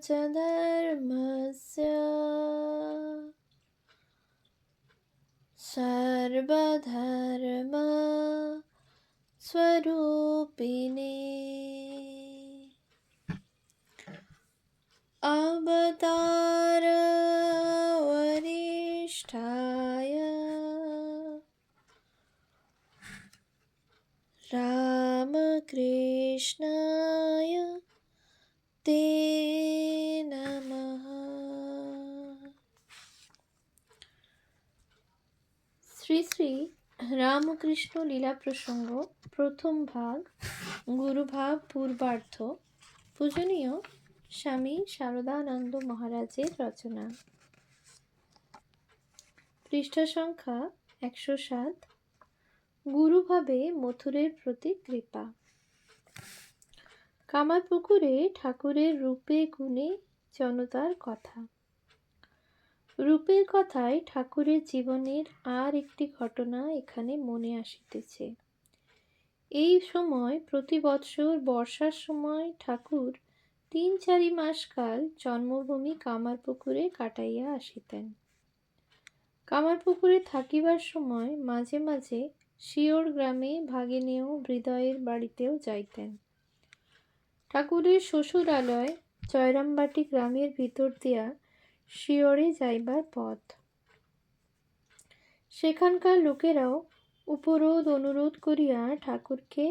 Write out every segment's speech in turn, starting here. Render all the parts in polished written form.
च धर्मस्य सर्वधर्म स्वरूपिणे अवतार वरिष्ठाय रामकृष्णाय ते नमः। শ্রী শ্রী রামকৃষ্ণ লীলা প্রসঙ্গ প্রথম ভাগ গুরুভাব পূর্বার্ধ পূজনীয় স্বামী শারদানন্দ মহারাজের রচনা। পৃষ্ঠা সংখ্যা 107। গুরুভাবে মথুরের প্রতি কৃপা। কামারপুকুরে ঠাকুরের রূপে গুণে জনতার কথা। রূপের কথায় ঠাকুরের জীবনের আর একটি ঘটনা এখানে মনে আসিতেছে। এই সময় প্রতি বৎসর বর্ষার সময় ঠাকুর 3-4 মাস কাল জন্মভূমি কামারপুকুরে কাটাইয়া আসিতেন। কামারপুকুরে থাকিবার সময় মাঝে মাঝে শিওর গ্রামে ভাগিনেয় হৃদয়ের বাড়িতেও যাইতেন। ঠাকুরের শ্বশুরালয় জয়রামবাটি গ্রামের ভিতর দিয়া শিওরে যাইবার পথ। সেখানকার লোকেরাও উপরোধ অনুরোধ করিয়া ঠাকুরকে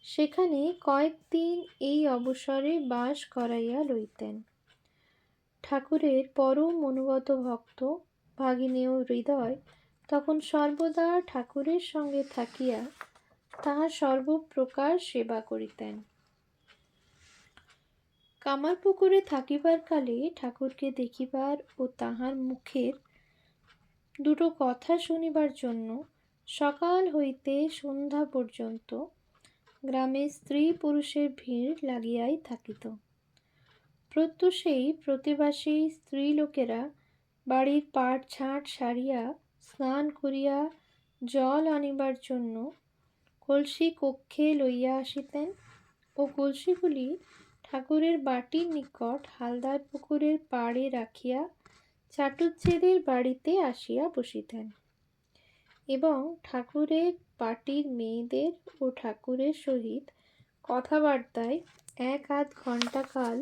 সেখানে কয়েকদিন এই অবসরে বাস করাইয়া লইতেন। ঠাকুরের পরম অনুগত ভক্ত ভাগিনেয় হৃদয় তখন সর্বদা ঠাকুরের সঙ্গে থাকিয়া তাহার সর্বপ্রকার সেবা করিতেন। কামারপুকুরে থাকিবার কালে ঠাকুরকে দেখিবার ও তাহার মুখের দুটো কথা শুনিবার জন্য সকাল হইতে সন্ধ্যা পর্যন্ত গ্রামে স্ত্রী পুরুষের ভিড় লাগিয়াই থাকিত। প্রত্যুষেই প্রতিবাসী স্ত্রী লোকেরা বাড়ির পাট ছাঁট সারিয়া স্নান করিয়া জল আনিবার জন্য কলসি কক্ষে লইয়া আসিতেন ও কলসিগুলি ঠাকুরের বাটির নিকট হালদার পুকুরের পাড়ে রাখিয়া চাটুজ্যেদের বাড়িতে আসিয়া বসিতেন এবং ঠাকুরের বাটির মেয়েদের ও ঠাকুরের সহিত কথাবার্তায় 1-8 ঘণ্টা কাল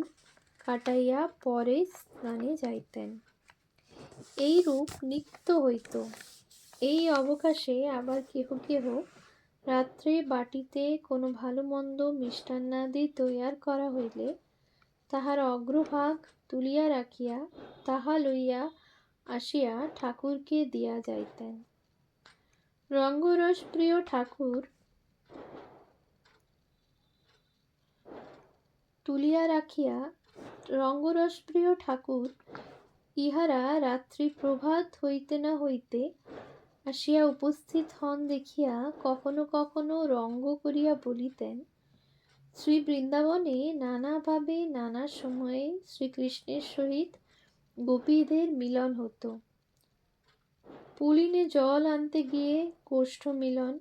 কাটাইয়া পরে স্নানে যাইতেন। এইরূপ নিত্য হইত। এই অবকাশে আবার কেহ কেহ রাত্রে বাটিতে কোনো ভালো মন্দ মিষ্টান্নাদি তৈয়ার করা হইলে তাহার অগ্রভাগ তুলিয়া রাখিয়া তাহা লইয়া আসিয়া ঠাকুরকে দিয়া যাইতেন। রঙ্গরসপ্রিয় ঠাকুর ইহারা রাত্রি প্রভাত হইতে না হইতে আসিয়া উপস্থিত হন দেখিয়া কখনো কখনো রঙ্গ করিয়া বলিতেন, শ্রী বৃন্দাবনে নানাভাবে নানা সময়ে শ্রীকৃষ্ণের সহিত গোপীদের মিলন হতো। পুলিনে জল আনতে গিয়ে কোষ্ঠ মিলন,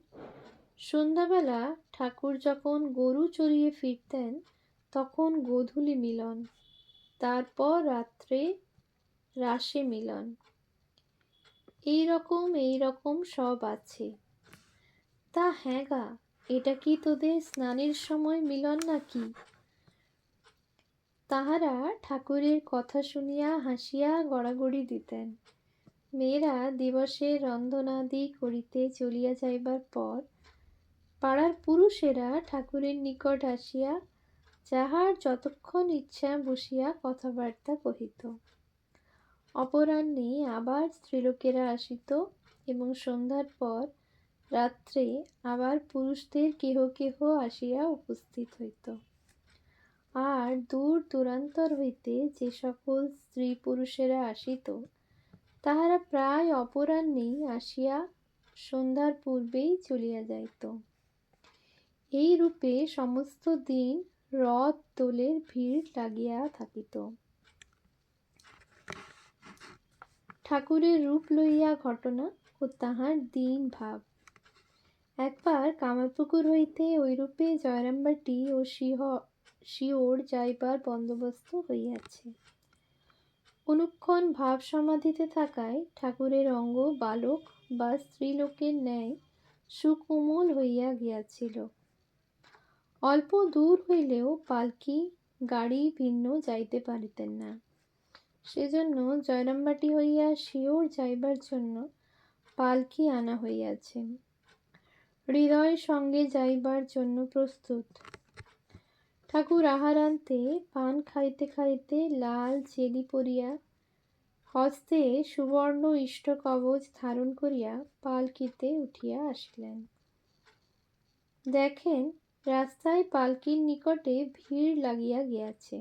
সন্ধ্যাবেলা ঠাকুর যখন গরু চড়িয়ে ফিরতেন তখন গোধূলি মিলন, তারপর রাত্রে রাসে মিলন। এই রকম সব আছে। তা হ্যাঁ গা, এটা কি তোদের স্নানের সময় মিলন নাকি? তাহারা ঠাকুরের কথা শুনিয়া হাসিয়া গড়াগড়ি দিতেন। মেয়েরা দিবসে রন্ধনাদি করিতে চলিয়া যাইবার পর পাড়ার পুরুষেরা ঠাকুরের নিকট আসিয়া যাহার যতক্ষণ ইচ্ছা বসিয়া কথাবার্তা কহিত। অপরাহ্নে আবার স্ত্রীলোকেরা আসিত এবং সন্ধ্যার পর রাত্রে আবার পুরুষদের কেহ কেহ আসিয়া উপস্থিত হইত। আর দূর দূরান্তর হইতে যে সকল স্ত্রী পুরুষেরা আসিত তাহারা প্রায় অপরাহ্নেই আসিয়া সন্ধ্যার পূর্বেই চলিয়া যাইত। এই রূপে সমস্ত দিন রথ দোলের ভিড় লাগিয়া থাকিত। ঠাকুরের রূপ লইয়া ঘটনা ও তাহার দিন ভাব। একবার কামারপুকুর হইতে ঐরূপে জয়রামবাটি ও শিওর যাইবার বন্দোবস্ত হইয়াছে। অনুক্ষণ ভাব সমাধিতে থাকায় ঠাকুরের অঙ্গ বালক বা স্ত্রীলোকের ন্যায় সুকোমল হইয়া গিয়াছিল। অল্প দূর হইলেও পালকি গাড়ি ভিন্ন যাইতে পারিতেন না। সেজন্য জয়রামবাটি হইয়া শিওর যাইবার জন্য পালকি আনা হইয়াছে। হৃদয় সঙ্গে যাইবার জন্য প্রস্তুত। ঠাকুর আহারান্তে পান খাইতে খাইতে লাল চেলি পরিয়া হস্তে সুবর্ণ ইষ্টকবচ ধারণ করিয়া পালকিতে উঠিয়া আসিলেন। দেখেন রাস্তায় পালকির নিকটে ভিড় লাগিয়া গিয়াছে।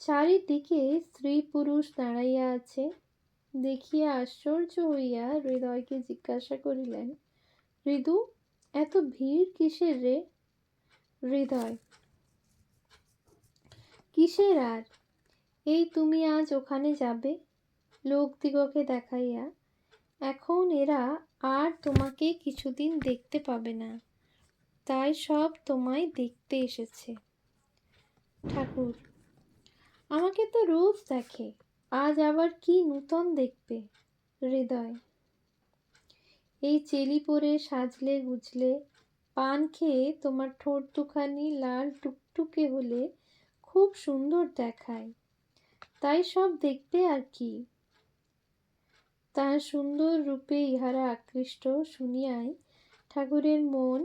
চারিদিকে স্ত্রী পুরুষ দাঁড়াইয়া আছে। দেখিয়া আশ্চর্য হইয়া হৃদয়কে জিজ্ঞাসা করিলেন, হৃদু, এত ভিড় কিসের রে? হৃদয়, কিসের আর? এই তুমি আজ ওখানে যাবে লোকদিগকে দেখাইয়া, এখন এরা আর তোমাকে কিছুদিন দেখতে পাবে না, তাই সব তোমায় দেখতে এসেছে। ঠাকুর, আমাকে তো রোজ দেখে, আজ আবার কি নূতন দেখবে? হৃদয়, এই চেলি পরে সাজলে গুজলে পান খেয়ে তোমার ঠোঁট দুখানি লাল টুকটুকে হলে খুব সুন্দর দেখায়, তাই সব দেখবে আর কি। তার সুন্দর রূপে ইহারা আকৃষ্ট শুনিয়াই ঠাকুরের মন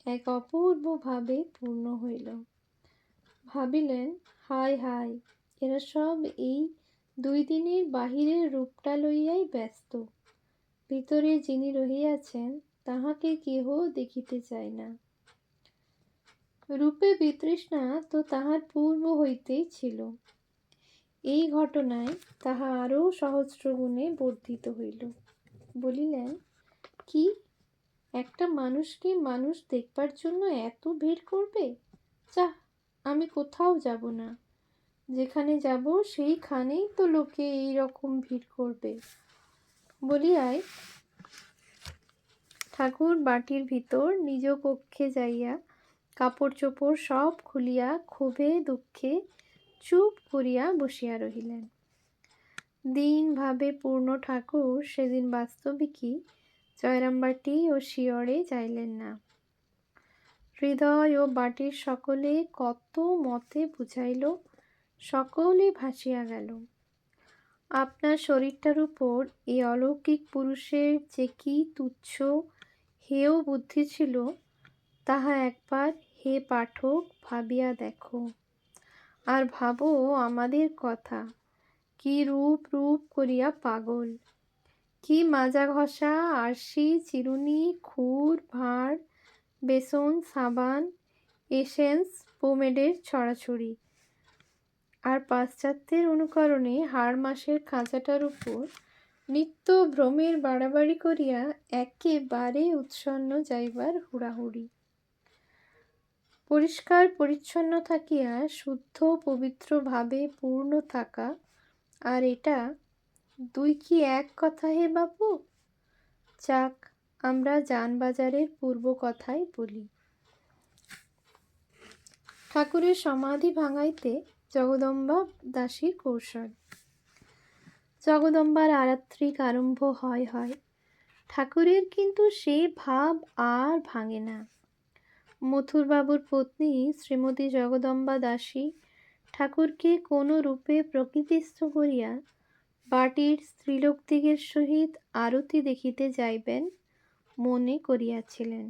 এক অপূর্ব ভাবে পূর্ণ হইল। ভাবিলেন, হায় হায়, এরা সব এই 2 দিনের বাহিরের রূপটা লইয়াই ব্যস্ত, ভিতরে যিনি রহিয়াছেন তাহাকে কেহ দেখিতে চায় না। রূপে বিতৃষ্ণা তো তাহার পূর্ব হইতেই ছিল, এই ঘটনায় তাহা আরও সহস্রগুণে বর্ধিত হইল। বলিলেন, কি, একটা মানুষকে মানুষ দেখবার জন্য এত ভিড় করবে? যা, আমি কোথাও যাব না, যেখানে যাব সেইখানেই তো লোকে এই রকম ভিড় করবে। বলিয়াই ঠাকুর বাটির ভিতর নিজ কক্ষে যাইয়া কাপড় চোপড় সব খুলিয়া ক্ষোভে দুঃখে চুপ করিয়া বসিয়া রহিলেন। দিন ভাবে পূর্ণ ঠাকুর সেদিন বাস্তবিকই জয়রামবাটি ও শিয়রে যাইলেন না। হৃদয় ও বাটির সকলে কত মতে বুঝাইল, সকলে ভাসিয়া গেল। আপনার শরীরটার উপর এই অলৌকিক পুরুষের যে কি তুচ্ছ হেয় বুদ্ধি ছিল, তাহা একবার হে পাঠক ভাবিয়া দেখো। আর ভাবো আমাদের কথা, কি রূপ রূপ করিয়া পাগল, কি মাজা ঘষা, আরশি, চিরুনি, খুর, ভাঁড়, বেসন, সাবান, এসেন্স, পোমেডের ছড়াছড়ি, আর পাশ্চাত্যের অনুকরণে হাড় মাসের খাঁচাটার উপর নিত্য ভ্রমের বাড়াবাড়ি করিয়া একেবারে উৎসন্ন যাইবার হুড়াহুড়ি। পরিষ্কার পরিচ্ছন্ন থাকিয়া শুদ্ধ পবিত্র ভাবে পূর্ণ থাকা আর এটা 2 কি এক কথা হে বাপু? যাক, আমরা জানবাজারের পূর্ব কথাই বলি। ঠাকুরের সমাধি ভাঙাইতে জগদম্বা দাসীর কৌশল। জগদম্বার আরাত্রিক আরম্ভ হয় হয়, ঠাকুরের কিন্তু সে ভাব আর ভাঙে না। মথুরবাবুর পত্নী শ্রীমতী জগদম্বা দাসী ঠাকুরকে কোনো রূপে প্রকৃতিস্থ করিয়া বাটির স্ত্রীলোকদিগের সহিত আরতি দেখিতে যাইবেন মনে করিয়াছিলেন,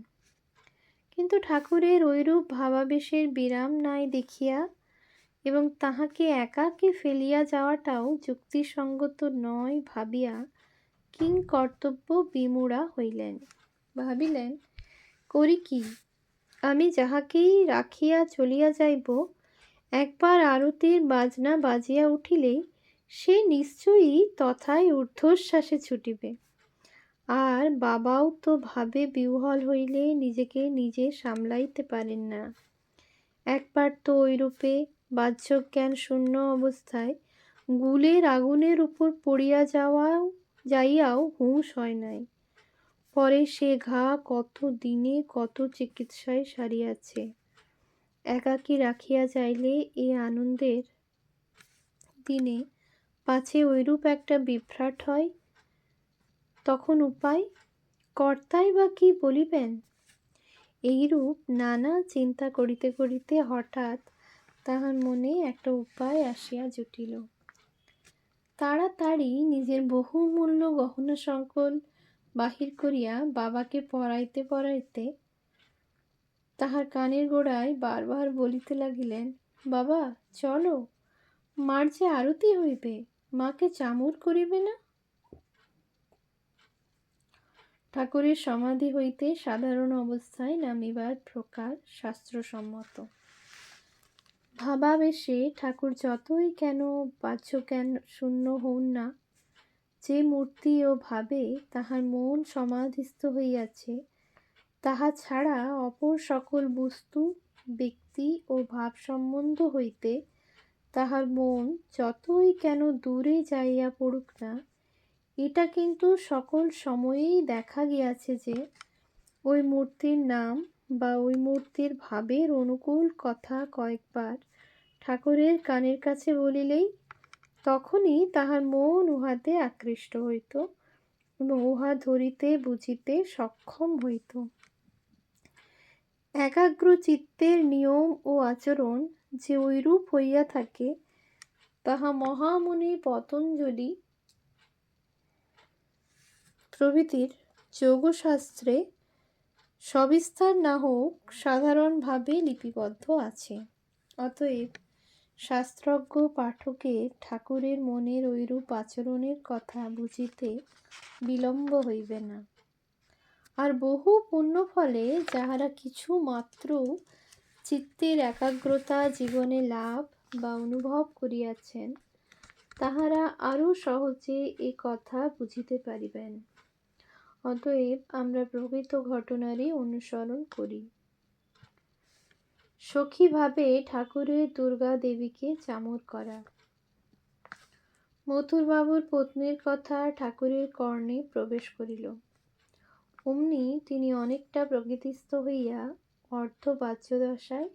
কিন্তু ঠাকুরের ঐরূপ ভাবাবেশের বিরাম নাই দেখিয়া এবং তাহাকে একাকী ফেলিয়া যাওয়াটাও যুক্তিসঙ্গত নয় ভাবিয়া কিংকর্তব্য বিমূঢ়া হইলেন। ভাবিলেন, করি কি, আমি যাহাকেই রাখিয়া চলিয়া যাইব, একবার আরতির বাজনা বাজিয়া উঠিলেই সে নিশ্চয়ই তথায় ঊর্ধ্বশ্বাসে ছুটিবে। আর বাবাও তো ভাবে বিহ্বল হইলে নিজেকে নিজে সামলাইতে পারেন না। একবার তো ঐরূপে বাহ্যজ্ঞান শূন্য অবস্থায় গুলের আগুনের উপর পড়িয়া যাইয়াও হুঁশ হয় নাই। পরে সে ঘা কত দিনে কত চিকিৎসায় সারিয়াছে। একাকী রাখিয়া যাইলে এ আনন্দের দিনে পাছে ঐরূপ একটা বিভ্রাট হয়, তখন উপায় কর্তাই বা কি বলিবেন? এইরূপ নানা চিন্তা করিতে করিতে হঠাৎ তাহার মনে একটা উপায় আসিয়া জুটিল। তাড়াতাড়ি নিজের বহুমূল্য গহনা সকল বাহির করিয়া বাবাকে পরাইতে পরাইতে তাহার কানের গোড়ায় বারবার বলিতে লাগিলেন, বাবা চলো, মার যে আরতি হইবে, মাকে চামর করিবে না? ঠাকুরের সমাধি হইতে সাধারণ অবস্থায় নামিবার প্রকার শাস্ত্রসম্মত। ভাবাবেশে ঠাকুর যতই কেন বাহ্য জ্ঞান শূন্য হউন না, যে মূর্তি ও ভাবে তাহার মন সমাধিস্থ হইয়াছে, তাহা ছাড়া অপর সকল বস্তু, ব্যক্তি ও ভাব সম্বন্ধ হইতে তাহার মন যতই কেন দূরে যাইয়া পড়ুক না, এটা কিন্তু সকল সময়েই দেখা গিয়াছে যে ওই মূর্তির নাম বা ওই মূর্তির ভাবের অনুকূল কথা কয়েকবার ঠাকুরের কানের কাছে বলিলেই তখনই তাহার মন উহাতে আকৃষ্ট হইত এবং উহা ধরিতে বুঝিতে সক্ষম হইত। একাগ্র চিত্তের নিয়ম ও আচরণ যে ঐরূপ হইয়া থাকে, তাহা মহামুনি পতঞ্জলি প্রভৃতির যোগশাস্ত্রে সবিস্তার না হোক সাধারণভাবে লিপিবদ্ধ আছে। অতএব শাস্ত্রজ্ঞ পাঠকের ঠাকুরের মনের ঐরূপ আচরণের কথা বুঝিতে বিলম্ব হইবে না। আর বহু পুণ্যফলে যাহারা কিছু মাত্র চিত্তের একাগ্রতা জীবনে লাভ বা অনুভব করিয়াছেন, তাহারা আরও সহজে এ কথা বুঝিতে পারিবেন। অতএব আমরা প্রকৃত ঘটনারই অনুসরণ করি। সখীভাবে ঠাকুরের দুর্গা দেবীকে চামর করা। মথুরবাবুর পত্নীর কথা ঠাকুরের কর্ণে প্রবেশ করিল। অমনি তিনি অনেকটা প্রকৃতিস্থ হইয়া অর্ধবাচ্যদশায়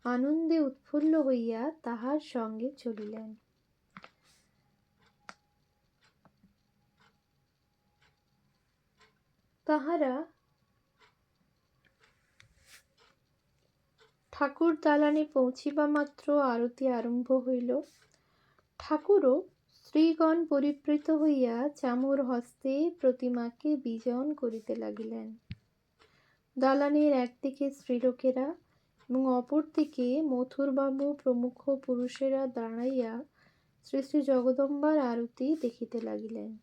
আনন্দে উৎফুল্ল হইয়া তাহার সঙ্গে চলিলেন। তাহারা ঠাকুর দালানে পৌঁছিবা মাত্র আরতি আরম্ভ হইল। ঠাকুরও স্ত্রীগণ পরিবৃত হইয়া চামর হস্তে প্রতিমাকে বিজন করিতে লাগিলেন। দালানের একদিকে স্ত্রীলোকেরা এবং অপরদিকে মথুরবাবু প্রমুখ পুরুষেরা দাঁড়াইয়া শ্রী শ্রী জগদম্বার আরতি দেখিতে লাগিলেন।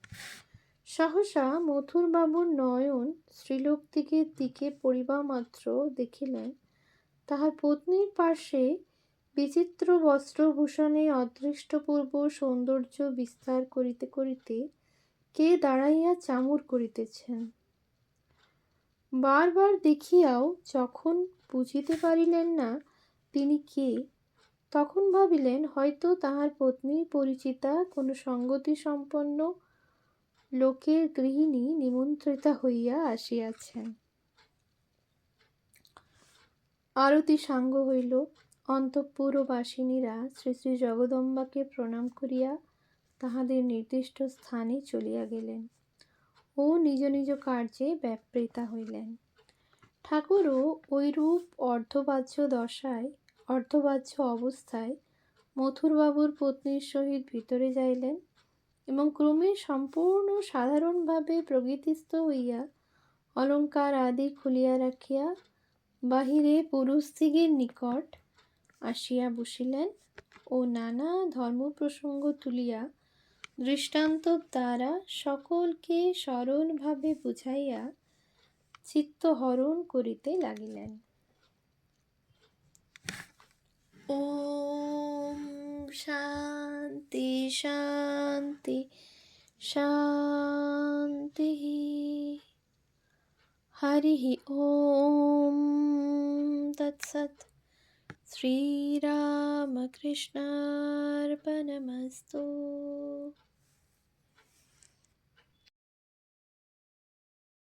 সহসা মথুরবাবুর নয়ন স্ত্রীলোকদিগের দিকে পড়িবা মাত্র দেখিলেন তাহার পত্নীর পার্শ্বে বিচিত্র বস্ত্রভূষণে অদৃষ্টপূর্ব সৌন্দর্য বিস্তার করিতে করিতে কে দাঁড়াইয়া চামর করিতেছেন। বারবার দেখিয়াও যখন বুঝিতে পারিলেন না তিনি কে, তখন ভাবিলেন হয়তো তাহার পত্নীর পরিচিতা কোনো সঙ্গতিসম্পন্ন লোকের গৃহিণী নিমন্ত্রিতা হইয়া আসিয়াছেন। আরতি সাঙ্গ হইল। অন্তঃপুরবাসিনীরা শ্রী শ্রী জগদম্বাকে প্রণাম করিয়া তাহাদের নির্দিষ্ট স্থানে চলিয়া গেলেন ও নিজ নিজ কার্যে ব্যাপৃতা হইলেন। ঠাকুরও ঐরূপ অর্ধবাহ্য অবস্থায় মথুরবাবুর পত্নীর সহিত ভিতরে যাইলেন এবং ক্রমে সম্পূর্ণ সাধারণভাবে প্রকৃতিস্থ হইয়া অলঙ্কার আদি খুলিয়া রাখিয়া বাহিরে পুরুষদিগের নিকট আসিয়া বসিলেন ও নানা ধর্মপ্রসঙ্গ তুলিয়া দৃষ্টান্ত দ্বারা সকলকে সরলভাবে বুঝাইয়া চিত্তহরণ করিতে লাগিলেন। ওম শান্তি শান্তি শান্তি। হরি ওম তৎসৎ। শ্রীরামকৃষ্ণার্পণমস্তু।